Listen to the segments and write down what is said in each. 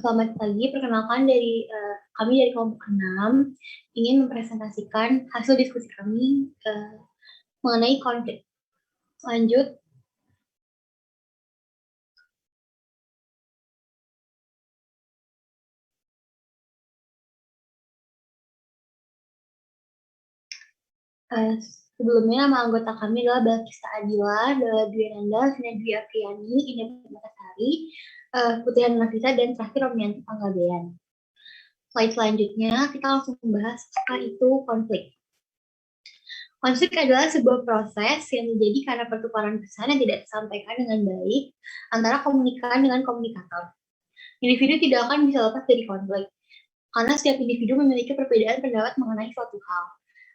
Selamat pagi, perkenalkan kami dari kelompok 6 ingin mempresentasikan hasil diskusi kami mengenai konflik. Lanjut. Sebelumnya nama anggota kami adalah Balkista Adila, Dwi Randa, Sina Dwi Apriani, Indah Matasari, Putihan Nafisa, dan terakhir Romianti Panggabean. Slide selanjutnya, kita langsung membahas apa itu konflik. Konflik adalah sebuah proses yang terjadi karena pertukaran pesan yang tidak disampaikan dengan baik antara komunikan dengan komunikator. Individu tidak akan bisa lepas dari konflik, karena setiap individu memiliki perbedaan pendapat mengenai suatu hal.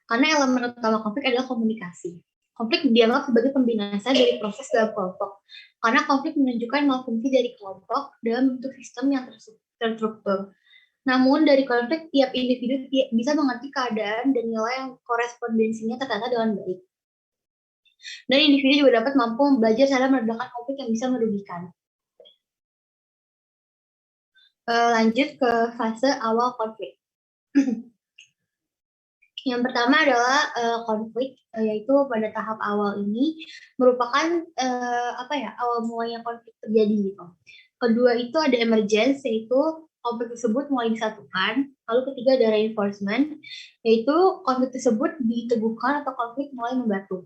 Karena elemen utama konflik adalah komunikasi. Konflik dianggap sebagai pembinasa dari proses dalam kelompok, karena konflik menunjukkan malfungsi dari kelompok dalam bentuk sistem yang terstruktur. Namun, dari konflik, tiap individu bisa mengerti keadaan dan nilai yang korespondensinya tertata dengan baik. Dan individu juga dapat mampu belajar cara meredakan konflik yang bisa merugikan. Lanjut ke fase awal konflik. Yang pertama adalah konflik, yaitu pada tahap awal ini merupakan awal mulanya konflik terjadi gitu. Kedua itu ada emergence, yaitu konflik tersebut mulai disatukan. Lalu ketiga ada reinforcement, yaitu konflik tersebut diteguhkan atau konflik mulai membatu.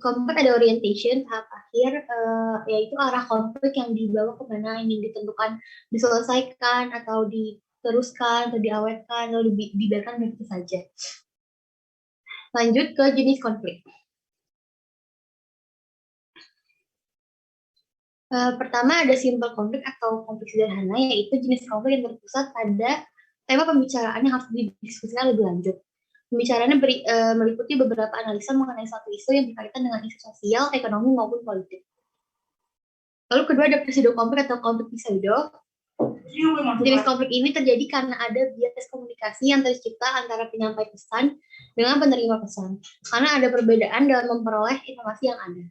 Keempat ada orientation, tahap akhir, yaitu arah konflik yang dibawa kemana yang ditentukan diselesaikan atau diteruskan atau diawetkan atau dibiarkan begitu saja. Lanjut ke jenis konflik. Pertama ada simple konflik atau konflik sederhana, yaitu jenis konflik yang terpusat pada tema pembicaraan yang harus didiskusikan lebih lanjut. Pembicaraannya meliputi beberapa analisa mengenai suatu isu yang berkaitan dengan isu sosial, ekonomi, maupun politik. Lalu kedua ada pseudo konflik atau konflik pseudo. Jenis konflik ini terjadi karena ada bias komunikasi yang tercipta antara penyampai pesan dengan penerima pesan, karena ada perbedaan dalam memperoleh informasi yang ada.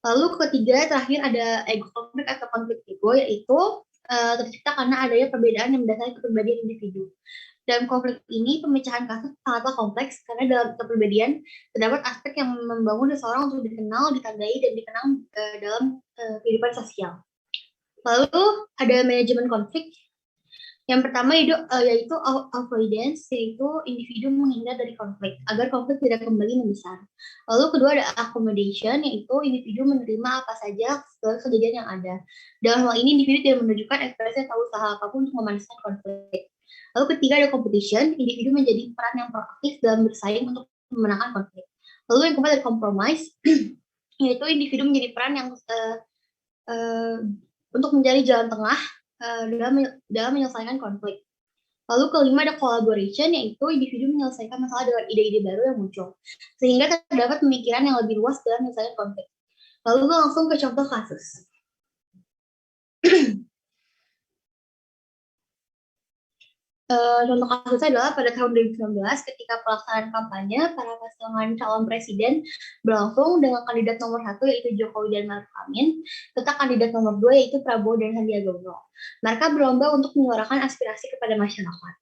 Lalu ketiga, terakhir ada ego konflik atau konflik ego, yaitu tercipta karena adanya perbedaan yang mendasari kepribadian individu. Dalam konflik ini, pemecahan kasus sangatlah kompleks karena dalam kepribadian terdapat aspek yang membangun seseorang untuk dikenal, ditandai, dan dikenang dalam kehidupan sosial. Lalu ada manajemen konflik. Yang pertama yaitu avoidance, yaitu individu menghindar dari konflik agar konflik tidak kembali membesar. Lalu kedua ada accommodation, yaitu individu menerima apa saja segala kejadian yang ada. Dalam hal ini individu tidak menunjukkan ekspresi atau usaha apapun untuk memanaskan konflik. Lalu ketiga ada competition, individu menjadi peran yang proaktif dalam bersaing untuk memenangkan konflik. Lalu yang keempat ada compromise, yaitu individu menjadi peran yang untuk mencari jalan tengah dalam menyelesaikan konflik. Lalu kelima ada collaboration, yaitu individu menyelesaikan masalah dengan ide-ide baru yang muncul, sehingga terdapat pemikiran yang lebih luas dalam menyelesaikan konflik. Lalu langsung ke contoh kasus. Contoh kasusnya adalah pada tahun 2019 ketika pelaksanaan kampanye para pasangan calon presiden berlangsung dengan kandidat nomor 1 yaitu Jokowi dan Maruf Amin, serta kandidat nomor 2 yaitu Prabowo dan Sandiaga Uno. Mereka berlomba untuk menyuarakan aspirasi kepada masyarakat.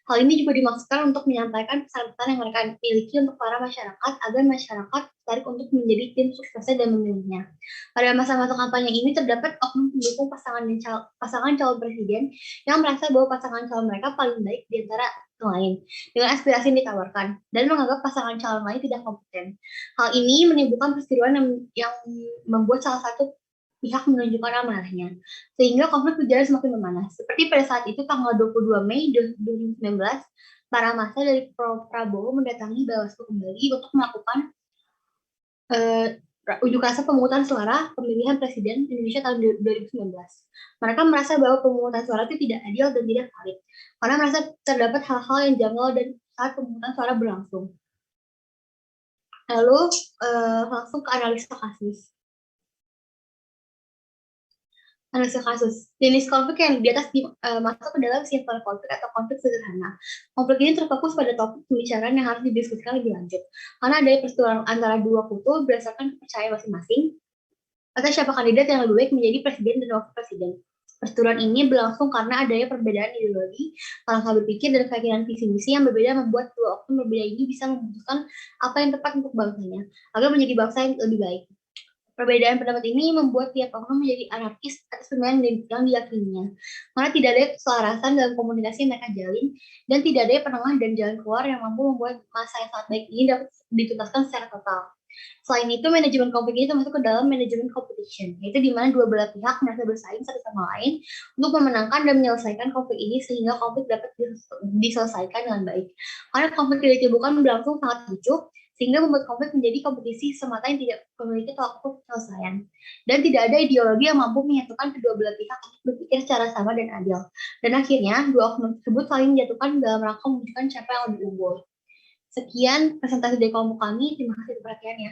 Hal ini juga dimaksudkan untuk menyampaikan pesan-pesan yang mereka miliki untuk para masyarakat agar masyarakat tertarik untuk menjadi tim suksesnya dan memilihnya. Pada masa-masa kampanye ini terdapat oknum pendukung pasangan calon presiden yang merasa bahwa pasangan calon mereka paling baik di antara yang lain dengan aspirasi yang ditawarkan dan menganggap pasangan calon lain tidak kompeten. Hal ini menimbulkan perseteruan yang membuat salah satu pihak menunjukkan amarahnya, sehingga konflik berjalan semakin memanas. Seperti pada saat itu tanggal 22 Mei 2019, para massa dari Prabowo mendatangi Bawaslu kembali untuk melakukan unjuk rasa pemungutan suara pemilihan presiden Indonesia tahun 2019. Mereka merasa bahwa pemungutan suara itu tidak adil dan tidak valid, karena merasa terdapat hal-hal yang janggal dan saat pemungutan suara berlangsung. Lalu langsung ke analisa kasus. Analisa kasus. Jenis konflik yang di atas masuk ke dalam simple konflik atau konflik sederhana. Konflik ini terfokus pada topik pembicaraan yang harus didiskusikan lebih lanjut. Karena ada perseteruan antara dua kutu berdasarkan kepercayaan masing-masing atas siapa kandidat yang lebih baik menjadi presiden dan wakil presiden. Perseteruan ini berlangsung karena adanya perbedaan ideologi, pola berpikir, dan keyakinan visi misi yang berbeda membuat dua oknum berbeda ini bisa memutuskan apa yang tepat untuk bangsanya, agar menjadi bangsa yang lebih baik. Perbedaan pendapat ini membuat tiap oknum menjadi anarkis atas pilihan yang diyakininya. Karena tidak ada keselarasan dalam komunikasi yang mereka jalin, dan tidak ada penengah dan jalan keluar yang mampu membuat masa yang sangat baik ini dapat dituntaskan secara total. Selain itu, manajemen konflik ini termasuk ke dalam manajemen competition, yaitu di mana dua belah pihak merasa bersaing satu sama lain untuk memenangkan dan menyelesaikan konflik ini sehingga konflik dapat diselesaikan dengan baik. Karena konflik tidak ditimbulkan berlangsung sangat ricuh, sehingga membuat konflik menjadi kompetisi semata yang tidak memiliki tolak ukur penyelesaian. Dan tidak ada ideologi yang mampu menyatukan kedua belah pihak untuk berpikir secara sama dan adil. Dan akhirnya, dua oknum tersebut saling menjatuhkan dalam rangka menunjukkan siapa yang lebih unggul. Sekian presentasi dari kelompok kami. Terima kasih atas perhatiannya.